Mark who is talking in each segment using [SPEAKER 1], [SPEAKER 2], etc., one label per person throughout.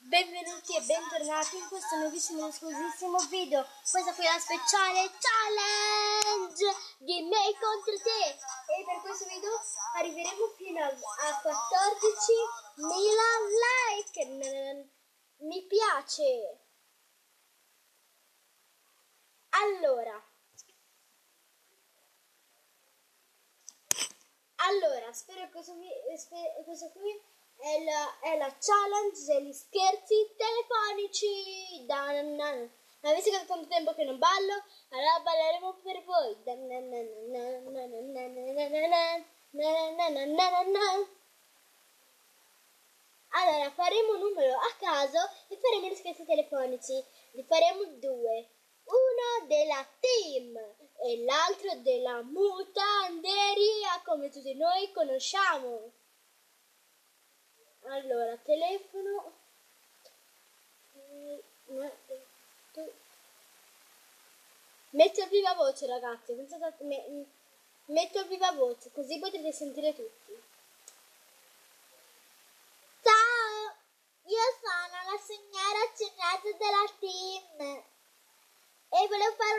[SPEAKER 1] Benvenuti e bentornati in questo nuovissimo e esclusivissimo video. Questa qui è la speciale challenge di me contro te. E per questo video arriveremo fino a 14.000 like. Mi piace. Allora, spero che questo qui è la challenge degli scherzi telefonici. Ma visto che da tanto tempo che non ballo, allora balleremo per voi. Allora, faremo un numero a caso e faremo gli scherzi telefonici. Li faremo due. Uno della team e l'altro della mutanderia, come tutti noi conosciamo. Allora, telefono. Metto il viva voce, ragazzi. Metto il viva voce, così potrete sentire tutti. Ciao, io sono la signora Cignata della team e volevo fare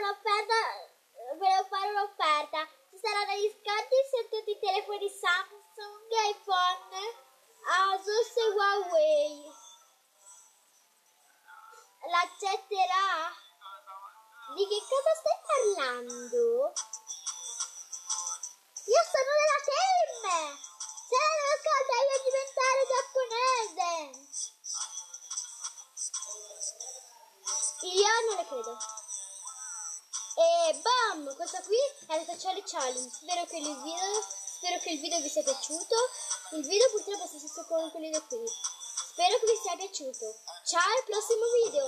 [SPEAKER 1] un'offerta. Ci saranno gli sconti su tutti i telefoni Samsung, iPhone, Asus e Huawei. L'accetterà? Di che cosa stai parlando? Io sono della team! Se non lo ascolta io diventare giapponese! Io non le credo. E bam! Questa qui è la speciale challenge. Spero che il video vi sia piaciuto. Il video purtroppo si è concluso qui. Spero che vi sia piaciuto. Ciao al prossimo video!